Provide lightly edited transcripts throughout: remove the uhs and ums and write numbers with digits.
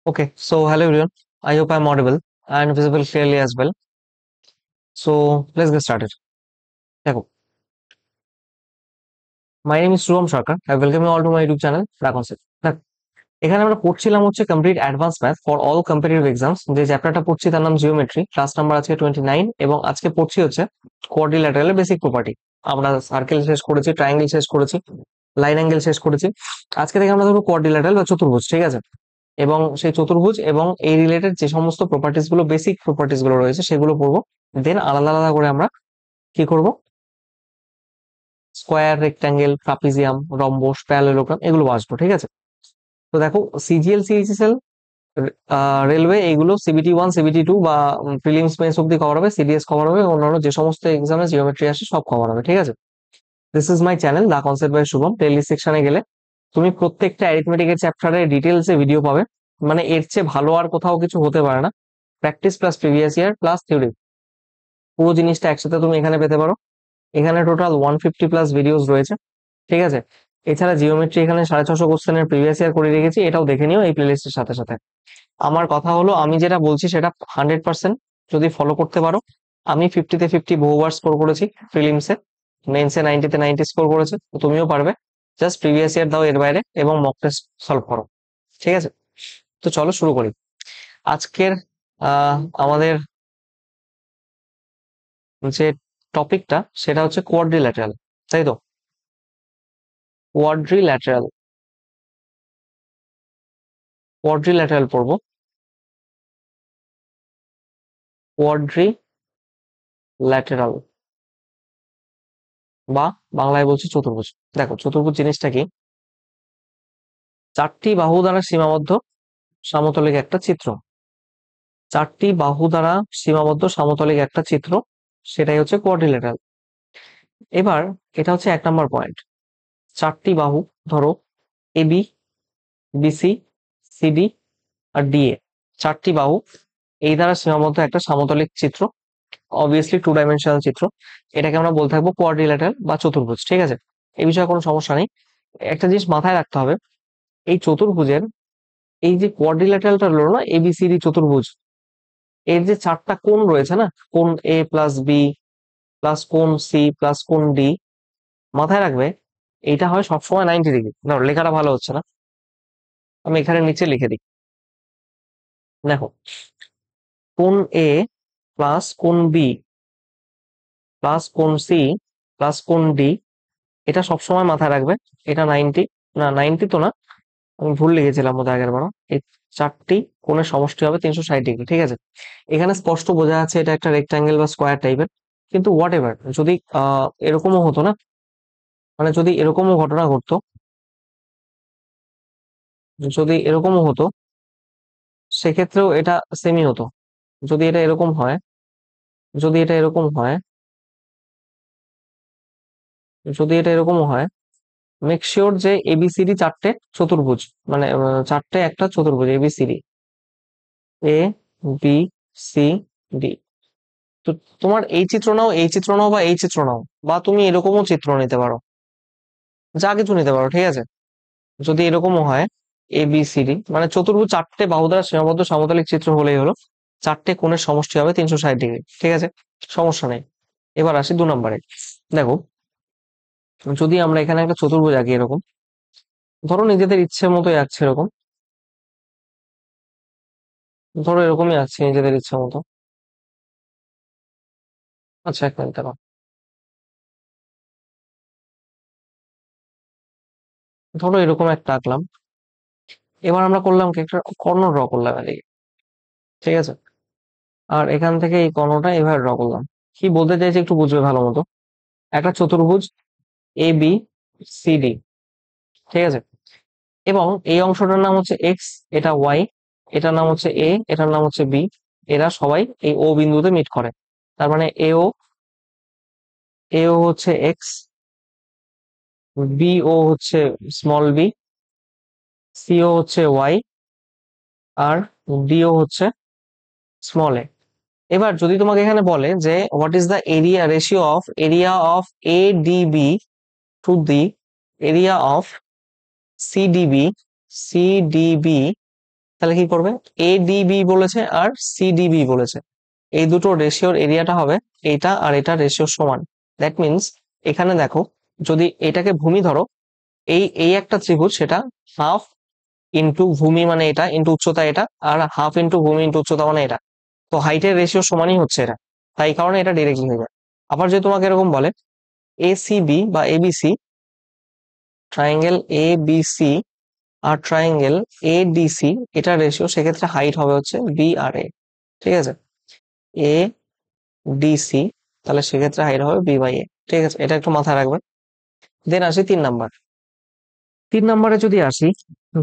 Okay, so hello everyone. I hope I'm audible and visible clearly as well. So let's get started. দেখো, my name is Shubham Sharkar. I welcome you all to my YouTube channel, Concept. দেখো, এখানে আমরা পড়ছিলাম হচ্ছে complete advance math for all competitive exams. যে চ্যাপ্টারটা পড়ছি তার নাম জিওমেট্রি, ক্লাস নাম্বার আজকে 29 এবং আজকে পড়ছি হচ্ছে কোয়াড্রিল্যাটারালের বেসিক প্রপার্টি। আমরা সার্কেল শেষ করেছি, ট্রায়াঙ্গেল শেষ করেছি, লাইন অ্যাঙ্গেল শেষ করেছি। আজকে থেকে আমরা ধরবো কোয়াড্রিল্যাটারাল বা চতুর্ভুজ, ঠিক আছে? এবং সেই চতুর্ভুজ এবং এই রিলেটেড যে সমস্ত প্রপার্টিস গুলো, বেসিক প্রপার্টিস গুলো রয়েছে সেগুলো পড়বো। দেন আলাদা আলাদা করে আমরা কি করব, square, rectangle, trapezium, rhombus, parallelogram এগুলো আসবো, ঠিক আছে? তো দেখো, সিজিএল, সিএইচএসএল, রেলওয়ে এইগুলো সিবিটি 1 সিবিটি 2 বা প্রিলিমস মেন্স অব্দি কভার হবে, সিডিএস কভার হবে, অন্যান্য যে সমস্ত এক্সামে জিওমেট্রি আসে সব কভার হবে, ঠিক আছে? This is my channel the concept by Shubham. Playlist সেকশনে গেলে তুমি প্রত্যেকটা অ্যারিথমেটিকের চ্যাপ্টারে ডিটেলসে ভিডিও পাবে। মানে এর চেয়ে ভালো আর কোথাও কিছু হতে পারে না। Practice plus previous year plus theory, পুরো জিনিসটা একসাথে তুমি এখানে পেতে পারো। এখানে টোটাল 150 প্লাস ভিডিওস রয়েছে, ঠিক আছে? এছাড়া জিওমেট্রি এখানে 650 কোশ্চেনের প্রিভিয়াস ইয়ার করে রেখেছি, এটাও দেখে নিও এই প্লেলিস্টের সাথে সাথে। আমার কথা হলো, আমি যেটা বলছি সেটা 100% যদি ফলো করতে পারো। আমি 50-তে 50 বহুবার স্কোর করেছি প্রিলিমসে, মেন্সে 90-তে 90 স্কোর করেছে, তো তুমিও পারবে। জাস্ট প্রিভিয়াস ইয়ার দাও এর বাইরে এবং মক টেস্ট সলভ করো, ঠিক আছে? তো চলো শুরু করি আজকের আমাদের যে টপিকটা, সেটা হচ্ছে কোয়াড্রিল্যাটারাল, তাই তো? কোয়াড্রিল্যাটারাল, কোয়াড্রিল্যাটারাল পড়বো। কোয়াড্রিল্যাটারাল বা বাংলায় বলছি চতুর্ভুজ। দেখো, চতুর্ভুজ জিনিসটা কি? চারটি বাহু দ্বারা সীমাবদ্ধ সমতলিক একটা চিত্র। চারটি বাহু দ্বারা সীমাবদ্ধ সমতলিক একটা চিত্র, সেটাই হচ্ছে কোয়াড্রিল্যাটারাল। এবার এটা হচ্ছে 1 নম্বর পয়েন্ট। চারটি বাহু, ধরো এবি, বিসি, সিডি আর ডিএ, চারটি বাহু এই দ্বারা সীমাবদ্ধ একটা সমতলিক চিত্র, অবভিয়াসলি 2 ডাইমেনশনাল চিত্র। এটাকে আমরা বলতে থাকবো কোয়াড্রিল্যাটারাল বা চতুর্ভুজ, ঠিক আছে? এই বিষয়ে কোনো সমস্যা নেই। একটা জিনিস মাথায় রাখতে হবে, এই চতুর্ভুজের, এই যে কোয়াড্রিল্যাটারালটা হলো না এবিসিডি চতুর্ভুজ, এর যে চারটা কোণ রয়েছে না, কোণ এ প্লাস বি প্লাস কোণ সি প্লাস কোণ ডি, মাথায় রাখবে এইটা হয় সবসময় 90 ডিগ্রি। না, লেখাটা ভালো হচ্ছে না, আমি এখানে নিচে লিখে দিই। দেখো, কোণ এ প্লাস কোণ বি প্লাস কোণ সি প্লাস কোণ ডি, এটা সবসময় মাথায় রাখবে। এটা 90, না 90 তো না, আমি ভুল লিখেছিলাম বোধহয় আগের বারও। এই চারটি কোণের সমষ্টি হবে 360 ডিগ্রি, ঠিক আছে? এখানে স্পষ্ট বোঝা যাচ্ছে এটা একটা রেক্টাঙ্গেল বা স্কোয়ার টাইপের। কিন্তু হোয়াট এভার, যদি এরকমও হতো না, মানে যদি এরকমও ঘটনা ঘটতো, যদি এরকমও হতো, সেক্ষেত্রেও এটা সেমই হতো। যদি এটা এরকম হয়, যদি এটা এরকম হয়, যদি এটা এরকমও হয়, মেক শিওর যে এবিসিডি চারটে চতুর্ভুজ, মানে চারটে একটা চতুর্ভুজ ABCD, A B C D. তো তোমার এই চিত্র নাও, এই চিত্র নাও, বা এই চিত্র নাও, বা তুমি এরকমও চিত্র নিতে পারো, যা কিছু নিতে পারো, ঠিক আছে? যদি এরকমও হয় এ বি সি ডি, মানে চতুর্ভুজ চারটে বাহু দ্বারা সীমাবদ্ধ সমতলিক চিত্র হলেই হলো। চারটে কোণের সমষ্টি হবে 360 ডিগ্রি, ঠিক আছে? সমস্যা নেই। এবার আসি 2 নম্বরে। দেখো, যদি আমরা এখানে একটা চতুর্ভুজ আঁকি এরকম, ধরো নিজেদের ইচ্ছে মতোই আঁকছে এরকম, ধরো এরকমই আঁকছি নিজেদের ইচ্ছে মতো। আচ্ছা, 1 মিনিট দেখো, ধরো এরকম একটা আঁকলাম। এবার আমরা করলাম কি, একটা কর্ণ ড্র করলাম এদিকে, ঠিক আছে? আর এখান থেকে এই কর্ণটা এভাবে ড্র করলাম। কি বলতে চাইছি একটু বুঝবে ভালো মতো। একটা চতুর্ভুজ এ বি সি ডি, ঠিক আছে? এবং এই অংশটার নাম হচ্ছে এক্স, এটা ওয়াই, এটার নাম হচ্ছে এ, এটার নাম হচ্ছে বি। এরা সবাই এই ও বিন্দুতে মিট করে। তার মানে এও, এও হচ্ছে এক্স, বিও হচ্ছে স্মল বি, সিও হচ্ছে ওয়াই, আর ডিও হচ্ছে স্মল এ। এবার যদি তোমাকে এখানে বলে যে what is the area ratio of area of A DB to the area of সিডিবি, সিডিবি তাহলে কি করবে, এডিবি বলেছে আর সিডিবি বলেছে, এই দুটো রেশিওর এরিয়াটা হবে এইটা আর এটা রেশিও সমান। দ্যাট মিনস এখানে দেখো, যদি এটাকে ভূমি ধরো, এই এই একটা ত্রিভুজ, সেটা হাফ ইন্টু ভূমি মানে এটা, ইন্টু উচ্চতা এটা, আর হাফ ইন্টু ভূমি ইন্টু উচ্চতা মানে এটা। তো হাইটের রেশিও সমানই হচ্ছে এটা, তাই কারণে এটা ডিরেক্টলি হয়ে যায়। আবার যদি তোমাকে এরকম বলে এসিবি বা এবিসি, ট্রায়াঙ্গেল এবিসি আর ট্রায়াঙ্গেল এডিসি, এটা রেশিও, সেক্ষেত্রে হাইট হবে হচ্ছে বি আর এ। ঠিক আছে, এ ডিসি, তাহলে সেক্ষেত্রে হাইট হবে বি বাই এ। ঠিক আছে, এটা একটু মাথায় রাখবে। দেন আসি 3 নাম্বার। 3 নাম্বারে যদি আসি,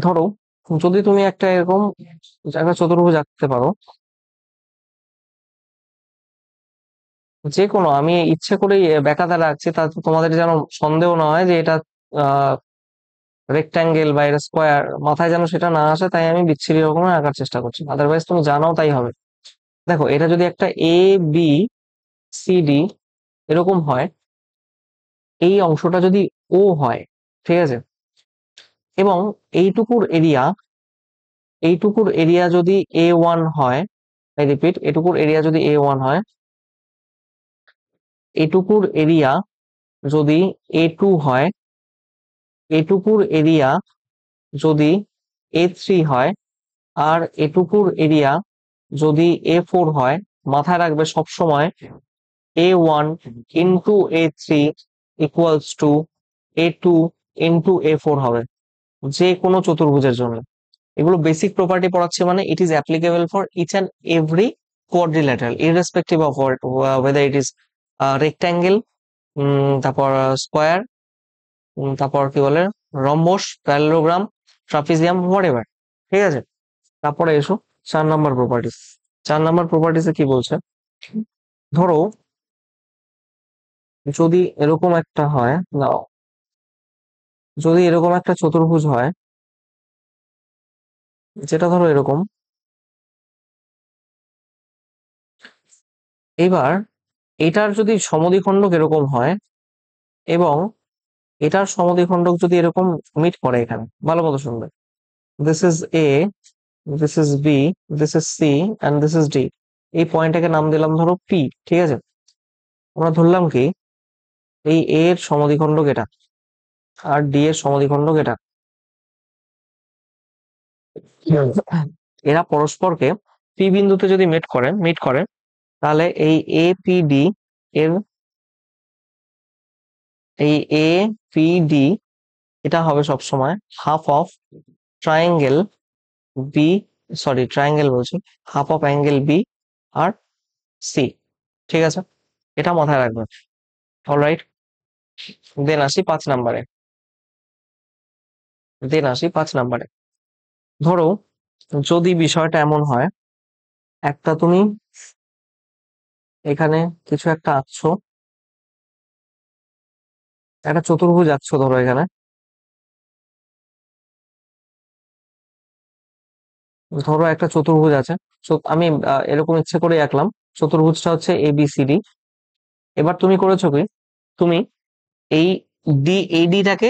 ধরো যদি তুমি একটা এরকম একটা চতুর্ভুজ আঁকতে পারো, যে কোনো, আমি ইচ্ছে করেই বেকায়দা রাখছি, তা তোমাদের যেন সন্দেহ না হয় যে এটা রেক্টাঙ্গেল বা এটা স্কোয়ার, মাথায় যেন সেটা না আসে, তাই আমি বিচ্ছিরি রকমের আঁকার চেষ্টা করছি, আদারওয়াইজ তুমি জানাও তাই হবে। দেখো, এটা যদি একটা এ বি সি ডি এরকম হয়, এই অংশটা যদি ও হয়, ঠিক আছে, এবং এইটুকুর এরিয়া, এইটুকুর এরিয়া যদি A1 হয়, আই রিপিট, এটুকুর এরিয়া যদি A1 হয়, এটুকুর এরিয়া যদি A2 হয়, এটুকুর এরিয়া যদি A3 হয়, আর এটুকুর এরিয়া যদি A4 হয়, মাথায় রাখবে সবসময় A1 into A3 equals to A2 into A4 হবে যে কোনো চতুর্ভুজের জন্য। এগুলো বেসিক প্রপার্টি পড়াচ্ছে, মানে it is applicable for each and every quadrilateral irrespective of whether it is rectangle, তারপর স্কোয়ার, তারপর কি বলে রম্বস, প্যারালোগ্রাম, ট্রাপিজিয়াম, হোয়াটএভার। ঠিক আছে, তারপরে এসো 4 নাম্বার প্রপার্টিস। 4 নাম্বার প্রপার্টিসে কি বলছে, ধরো যদি এরকম একটা হয়, নাও, যদি এরকম একটা চতুর্ভুজ হয়, যেটা ধরো এরকম, এবার এটার যদি সমদ্বিখণ্ডক এরকম হয়, এবং এটার সমদ্বিখণ্ডক যদি এরকম মিট করে, এখানে ভালো মতো শুনবে, this is A, this is B, this is C and this is D. এই পয়েন্টটাকে নাম দিলাম ধরো পি। ঠিক আছে, আমরা ধরলাম কি এই এ এর সমদ্বিখণ্ডক এটা, আর ডি এর সমদ্বিখণ্ডক এটা। এরা পরস্পরকে পি বিন্দুতে যদি মিট করে, তাহলে এই এ পি ডি এর, এই এ পি ডি এটা হবে সবসময় half of triangle B, sorry triangle বলছি, হাফ অফ অ্যাঙ্গেল বি আর সি। ঠিক আছে, এটা মাথায় রাখবে। অলরাইট, দেন আসি 5 নাম্বারে। ধরো যদি বিষয়টা এমন হয়, একটা তুমি এখানে কিছু একটা আঁকছো, একটা চতুর্ভুজ আঁকছো, ধরো এখানে, ধরো একটা চতুর্ভুজ আছে। আমি এরকম ইচ্ছে করে আঁকলাম, চতুর্ভুজটা হচ্ছে ABCD। এবার তুমি করেছো কি, তুমি এই AD টাকে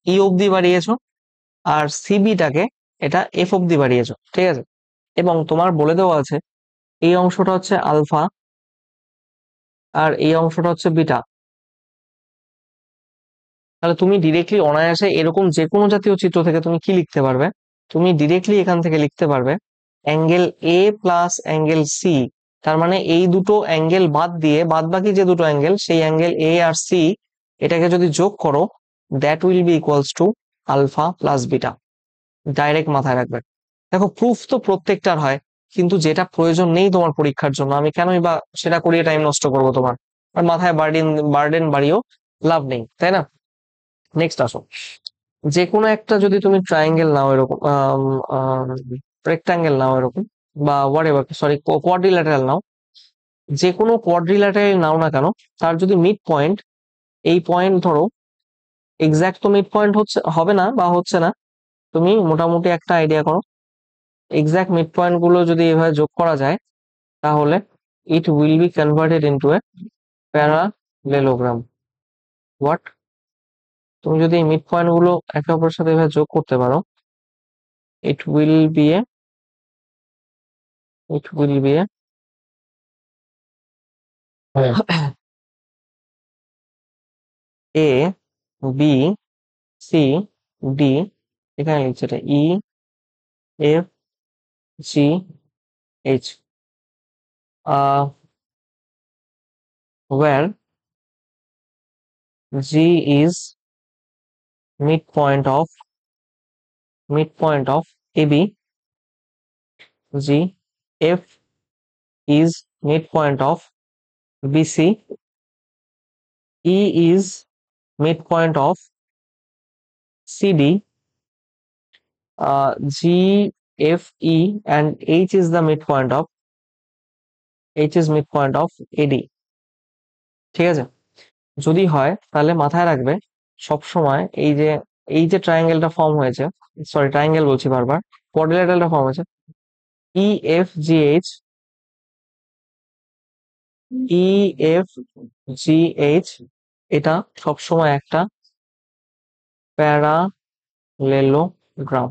ই অব্দি বাড়িয়েছো, আর CB টাকে এটা F অব্দি বাড়িয়েছো। ঠিক আছে, এবং তোমার বলে দেওয়া আছে এই অংশটা হচ্ছে আলফা আর এই অংশটা হচ্ছে বিটা। তাহলে তুমি ডিরেক্টলি অনায়াসে এরকম যে কোনো জাতীয় চিত্র থেকে তুমি কি লিখতে পারবে, তুমি ডিরেক্টলি এখান থেকে লিখতে পারবে angle A plus angle C. তার মানে এই দুটো অ্যাঙ্গেল বাদ দিয়ে বাদ বাকি যে দুটো অ্যাঙ্গেল, সেই অ্যাঙ্গেল এ আর সি, এটাকে যদি যোগ করো, that will be equals to alpha plus beta. Direct মাথায় রাখবে। দেখো, প্রুফ তো প্রত্যেকটার হয়, কিন্তু যেটা প্রয়োজন নেই তোমার পরীক্ষার জন্য, আমি কেনই বা সেটা করিয়ে টাইম নষ্ট করবো তোমার, আর মাথায় বার্ডেন বার্ডেন বাড়িও লাভ নেই, তাই না? নেক্সট আসো, যে কোনো একটা যদি তুমি ট্রায়াঙ্গেল নাও এরকম, রেক্টাঙ্গেল নাও এরকম, বা হোয়াট এভার, সরি কোয়াড্রিল্যাটারাল নাও, যে কোনো কোয়াড্রিল্যাটারাল নাও না কেন, তার যদি মিড পয়েন্ট, এই পয়েন্ট ধরো, এক্সাক্ট তো মিড পয়েন্ট হচ্ছে হবে না বা হচ্ছে না, তুমি মোটামুটি একটা আইডিয়া করো, এক্সাক্ট মিড পয়েন্ট গুলো যদি এভাবে যোগ করা যায়, তাহলে it will be converted into a parallelogram. What, তুমি যদি এই মিড পয়েন্ট গুলো একে অপরের সাথে এভাবে যোগ করতে পারো, ইট will B A it will be a A B C D, এখানে লিখছে এটা E F G H, where G is midpoint of AB, G, F is midpoint of BC, E is midpoint of CD, G, F, E and H is midpoint of AD. ঠিক আছে, যদি হয় তাহলে মাথায় রাখবে সব সময় এই যে ট্রায়াঙ্গেলটা ফর্ম হয়েছে, সরি ট্রায়াঙ্গেল বলছি বারবার, কোয়াড্রিল্যাটারালটা ফর্ম হয়েছে, E F G H, E F G H, এটা সবসময় একটা প্যারালেলোগ্রাম,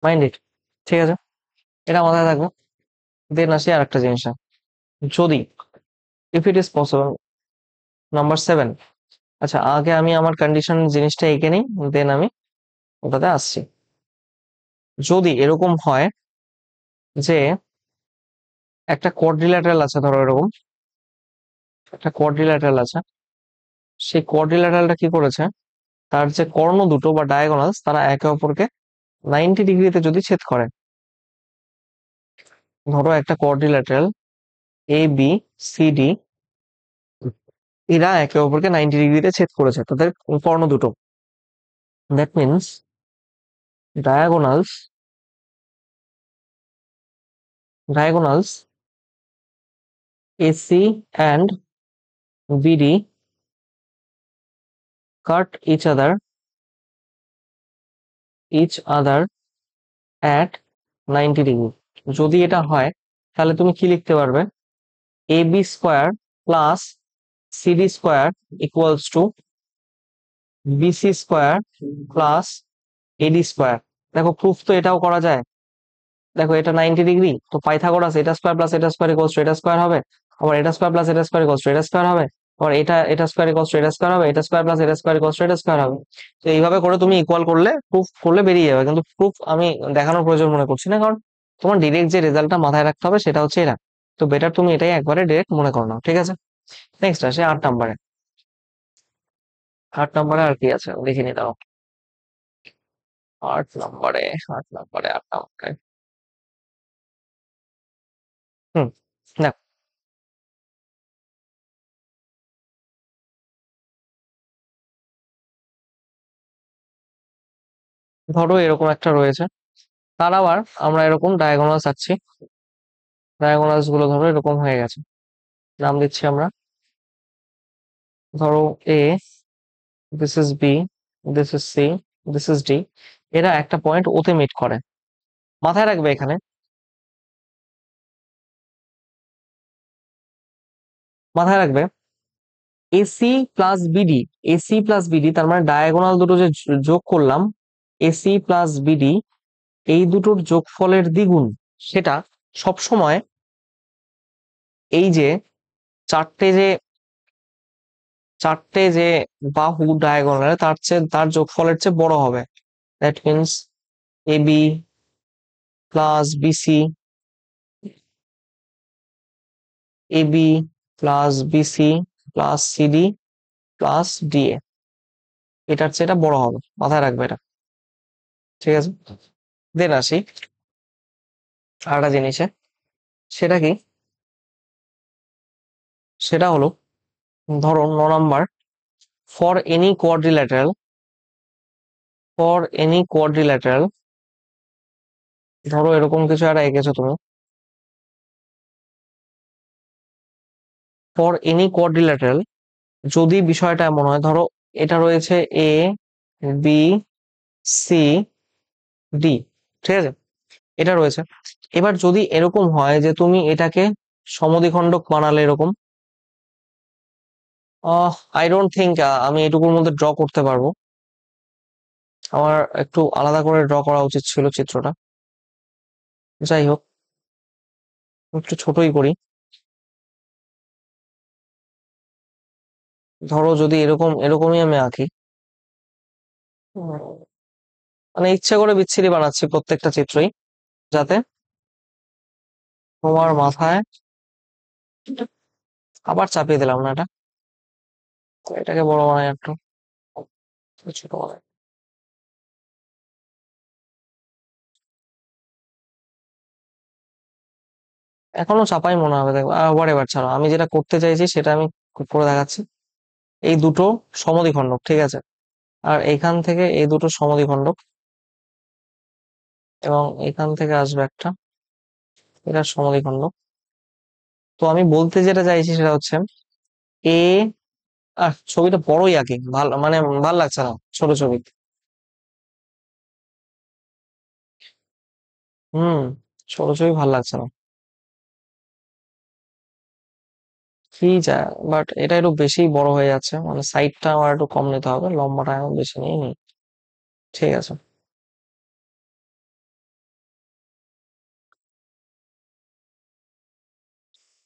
মাইন্ড ইট। ঠিক আছে, এটা মাথায় থাকবে। দেন আসি আর একটা জিনিস, যদি if it is possible, number 7। আচ্ছা, আগে আমি আমার কন্ডিশন জিনিসটা এঁকে নিই, দেন আমি ওটাতে আসছি। যদি এরকম হয় যে একটা কোয়াড্রিল্যাটারাল আছে, ধরো এরকম একটা কোয়াড্রিল্যাটারাল আছে, সেই কোয়াড্রিল্যাটারালটা কি করেছে, তার যে কর্ণ দুটো বা ডায়াগোনালস তারা একে অপরকে 90 ডিগ্রিতে যদি ছেদ করে, ধরো একটা quadrilateral A B C D, এরা একে অপরকে 90 ডিগ্রিতে ছেদ করেছে তাদের কর্ণ দুটো, that means diagonals diagonals AC and BD cut each other at 90 degree. যদি এটা হয় তাহলে তুমি কি লিখতে পারবে, AB square plus CD square equals to BC square plus AD square. দেখো প্রুফ তো এটাও করা যায়, দেখো এটা 90 ডিগ্রি, তো পাইথাগোরাস এটা স্কোয়ার প্লাস এটা স্কোয়ার ইকুয়ালস টু এটা স্কোয়ার হবে, আবার এটা স্কোয়ার প্লাস এটা স্কোয়ার ইকুয়ালস টু এটা স্কোয়ার হবে, আবার এটা স্কোয়ার ইকুয়ালস টু এটা স্কোয়ার হবে, এটা স্কোয়ার প্লাস এটা স্কোয়ার ইকুয়ালস টু এটা স্কোয়ার হবে। তো এইভাবে করে তুমি ইকুয়াল করলে প্রুফ করলে বেরিয়ে যাবে, কিন্তু প্রুফ আমি দেখানোর প্রয়োজন মনে করছি না, কারণ তোমার ডিরেক্ট যে রেজাল্টটা মাথায় রাখতে হবে সেটা হচ্ছে এটা। তো বেটার তুমি এটাই একবারে ডিরেক্ট মনে করো নাও, ঠিক আছে। নেক্সট আসে 8 নম্বরে। 8 নম্বরে আর কি আছে দেখিনি, দাও। 8 নম্বরে, 8 নম্বরে। হুম, না, ধরো এরকম একটা রয়েছে, তার আবার আমরা এরকম ডায়াগোনালস আঁকছি, ডায়াগোনালস গুলো ধরো এরকম হয়ে গেছে, নাম দিচ্ছি আমরা, ধরো A, this is B, this is C, this is D, এরা একটা পয়েন্ট ওতে মিট করে। মাথায় রাখবে এখানে, মাথায় রাখবে AC plus BD, AC plus BD তার মানে ডায়াগোনাল দুটো যে যোগ করলাম, এসি প্লাস বিডি, এই দুটোর যোগফলের দ্বিগুণ, সেটা সব সময় এই যে চারটে যে চারটে যে বাহু ডায়াগোনাল তার যোগফলের চেয়ে বড় হবে। That means AB plus BC, AB plus BC plus CD plus DA, এটার চেয়ে এটা বড় হবে, মাথায় রাখবে এটা, ঠিক আছে। দেন আসি আরেকটা জিনিসে, সেটা কি, সেটা হলো ধরো 9 নম্বর, for any quadrilateral, for any quadrilateral, ধরো এরকম কিছু একটা এঁকেছো তুমি, ফর এনি কোয়াড্রিল্যাটারাল, যদি বিষয়টা এমন হয়, ধরো এটা রয়েছে এ বি সি ডি, ঠিক আছে, এটা রয়েছে। এবার যদি এরকম হয় যে তুমি এটাকে সমদ্বিখণ্ডক বানালে এরকম, আই ডোন্ট থিঙ্ক আমি এটুকুর মধ্যে ড্র করতে পারবো, আমার একটু আলাদা করে ড্র করা উচিত ছিল চিত্রটা। যাই হোক, একটু ছোটই করি। ধরো যদি এরকমই আমি আঁকি, মানে ইচ্ছে করে বিচ্ছিরি বানাচ্ছি প্রত্যেকটা চিত্রই, যাতে তোমার মাথায়, আবার চাপিয়ে দিলাম না এটা, এটাকে বড় বানাই একটু, ছোট বানাই। এখনো চাপাই মনে হবে, দেখো আবার, এবার ছাড়ো, আমি যেটা করতে চাইছি সেটা আমি করে দেখাচ্ছি। এই দুটো সমদ্বিখণ্ডক, ঠিক আছে, আর এইখান থেকে এই দুটো সমদ্বিখণ্ডক, এবং এখান থেকে আসবে একটা, এটা সমদ্বিখণ্ডক। তো আমি বলতে যেটা চাইছি সেটা হচ্ছে এ, ছবিটা বড়ই আঁকি, ভালো মানে ভাল লাগছে না ছোট ছবি। হুম, ছোট ছবি ভাল লাগছে না, কি যায়, বাট এটা একটু বেশি বড় হয়ে যাচ্ছে, মানে সাইডটা আমার একটু কম নিতে হবে, লম্বাটা এখন বেশি নিয়ে নি। ঠিক আছে,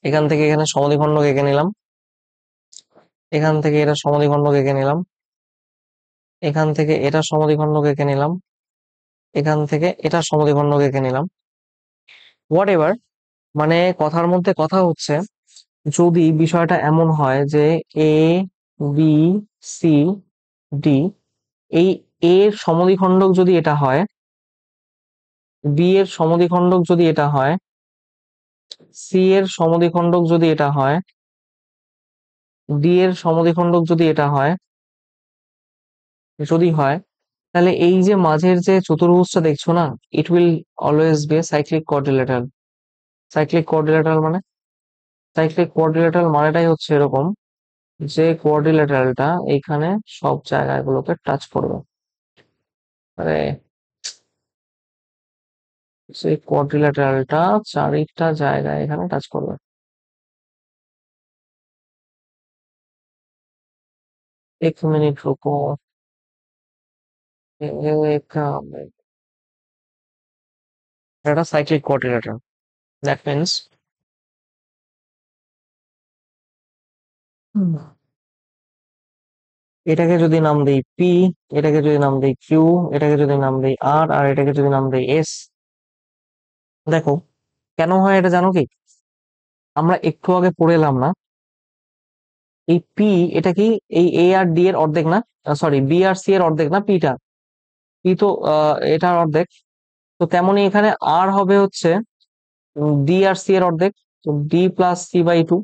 এখান থেকে এখানে সমদ্বিখণ্ডক এঁকে নিলাম, এখান থেকে এটা সমদ্বিখণ্ডক এঁকে নিলাম, এখান থেকে এটা সমদ্বিখণ্ডক এঁকে নিলাম, এখান থেকে এটা সমদ্বিখণ্ডক এঁকে নিলাম, হোয়াট এভার। মানে কথার মধ্যে কথা হচ্ছে, যদি বিষয়টা এমন হয় যে এ, বি, সি, ডি, এই এ এর সমদ্বিখণ্ডক যদি এটা হয়, বি এর সমদ্বিখণ্ডক যদি এটা হয়, সি এর সমদ্বিখণ্ডক যদি এটা হয়, ডি এর সমদ্বিখণ্ডক যদি এটা হয়, যদি হয়, তাহলে এই যে মাঝের যে চতুর্ভুজটা দেখছো না, it will always be cyclic quadrilateral. Cyclic quadrilateral মানে, সাইক্লিক কোয়াড্রিল্যাটারাল মানেটাই হচ্ছে এরকম, যে কোয়াড্রিল্যাটারালটা এইখানে সব জায়গাগুলোকে টাচ করবে, মানে সেই কোয়াড্রিল্যাটারালটা চারিটা জায়গায় এখানে টাচ করবে। 1 মিনিট রুকো, এটা সাইক্লিক কোয়াড্রিল্যাটারাল, দ্যাট মিনস এটাকে যদি নাম দেই পি, এটাকে যদি নাম দেই কিউ, এটাকে যদি নাম দেই আর, আর এটাকে যদি নাম দেই এস, দেখো কেন হয় এটা জানো কি? আমরা একটু আগে পড়ে এলাম না, এই পি, এটা কি এই এ আর ডি এর অর্ধেক না, সরি বি আর সি এর অর্ধেক না পিটা, পি তো এটার অর্ধেক, তো তেমনি এখানে আর হবে হচ্ছে ডি আর সি এর অর্ধেক, তো D plus C by two.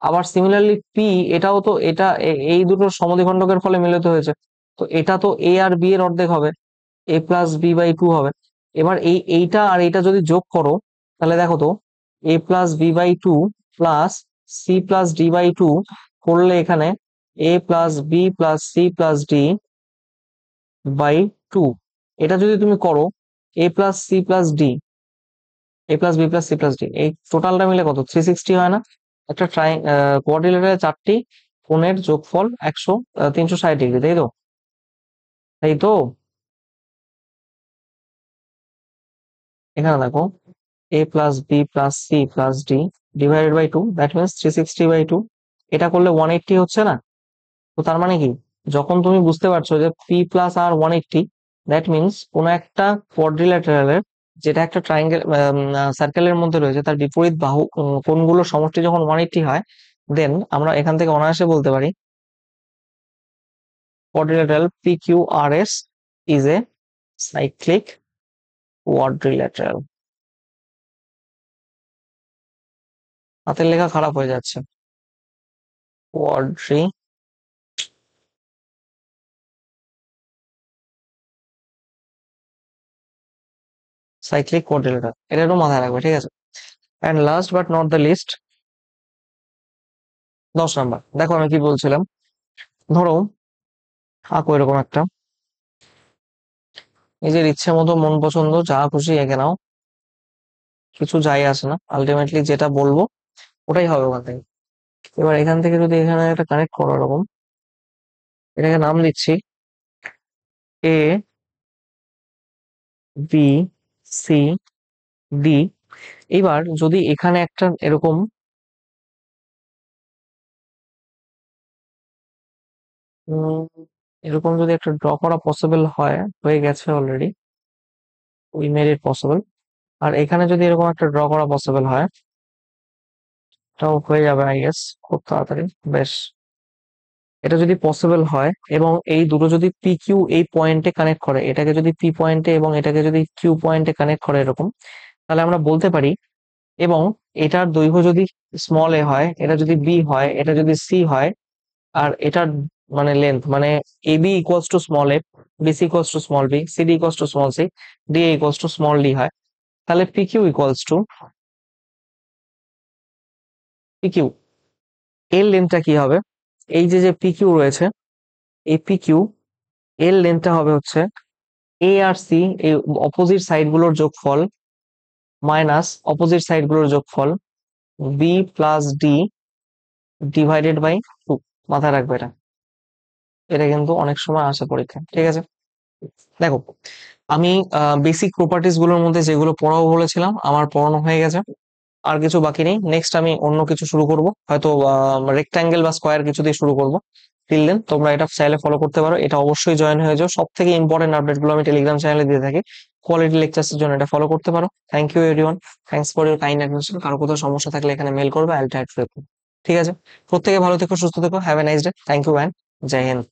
আবার সিমিলারলি পি, এটাও তো এটা এই দুটো সমদ্বিখণ্ডকের ফলে মিলিত হয়েছে, তো এটা তো এ আর বি এর অর্ধেক হবে, এ প্লাস বি বাই টু হবে। এবার এইটা আর এইটা যদি যোগ করো, তাহলে দেখো তো A plus B by two plus C plus D by two করলে এখানে A plus B plus C plus D by two, এটা যদি তুমি করো A plus C plus D, A plus B plus C plus D, এই টোটালটা মিলে কত 360 হয় না? একটা কোয়াড্রিলেটারের চারটি কোণের যোগফল 360 ডিগ্রি, তাই তো? তাই তো, এখানে দেখো A plus B plus C plus D divided by two, that means 360/2, এটা করলে 180 হচ্ছে না? তো তার মানে কি, যখন তুমি বুঝতে পারছো যে P plus R 180, that means কোন একটা কোয়াড্রিল্যাটারালের, যেটা একটা ট্রাইঙ্গেল সার্কেলের মধ্যে রয়েছে, তার বিপরীত বাহু কোণগুলোর সমষ্টি যখন 180 হয়, দেন আমরা এখান থেকে অনায়াসে বলতে পারি quadrilateral P Q R S is a cyclic quadrilateral. হাতের লেখা খারাপ হয়ে যাচ্ছে, কোয়াড্রি সাইক্লিক কোয়াড্রিল্যাটারাল, এটা একটু মাথায় রাখবে, ঠিক আছে? And last but not the least, 10 number, দেখো আমি কি বলছিলাম, ধরো আঁকো এরকম একটা, নিজের ইচ্ছে মতো মন পছন্দ যা খুশি এঁকে নাও, কিছু যায় আসে না, আলটিমেটলি যেটা বলবো ওটাই হবে ওখান থেকে। এবার এখান থেকে যদি এখানে একটা কানেক্ট করো এরকম, এটাকে নাম দিচ্ছি এ, বি, সি, ডি, এবার যদি এখানে একটা এরকম উম, এরকম যদি একটা ড্র করা পসিবল হয়, হয়ে গেছে already, we made it possible. আর এখানে যদি এরকম একটা ড্র করা পসিবল হয়, এটাও হয়ে যাবে আই গেস খুব তাড়াতাড়ি। বেশ, এটা যদি পসিবল হয় এবং এই দুটো যদি পি কিউ এই পয়েন্টে কানেক্ট করে, এটাকে যদি পি পয়েন্টে এবং এটাকে যদি কিউ পয়েন্টে কানেক্ট করে এরকম, তাহলে আমরা বলতে পারি, এবং এটার দৈর্ঘ্য যদি স্মল এ হয়, এটা যদি বি হয়, এটা যদি সি হয়, আর এটার মানে লেন্থ মানে A B equals to small A, BC equals to small B, CD equals to small C, D equals to small D হয়, তাহলে P Q equals to P Q এর লেন্থটা কি হবে? এই যে যে পি কিউ রয়েছে, এই পি কিউ এর লেন্থটা হবে হচ্ছে এ আর সি এই অপোজিট সাইড গুলোর যোগফল মাইনাস অপোজিট সাইড গুলোর যোগফল B plus D divided by two. মাথায় রাখবে এটা, এটা কিন্তু অনেক সময় আসে পরীক্ষায়, ঠিক আছে? দেখো, আমি বেসিক প্রপার্টিজ গুলোর মধ্যে যেগুলো পড়াবো বলেছিলাম আমার পড়ানো হয়ে গেছে, আর কিছু বাকি নেই। নেক্সট আমি অন্য কিছু শুরু করব, হয়তো রেক্টাঙ্গেল বা স্কোয়ার কিছু দিয়ে শুরু করব। টিল দেন তোমরা এটা চাইলে ফলো করতে পারো, এটা অবশ্যই জয়েন হয়ে যাও। সব থেকে ইম্পর্টেন্ট আপডেট গুলো আমি টেলিগ্রাম চ্যানেলে দিয়ে থাকি, কোয়ালিটি লেকচার্স এর জন্য এটা ফলো করতে পারো। Thank you everyone, thanks for your kind attention. কারো কোথাও সমস্যা থাকলে এখানে মেল করবে, I will try to help. ঠিক আছে, প্রত্যেকে ভালো থেকো, সুস্থ থেকো, have a nice day, thank you and জয় হিন্দ।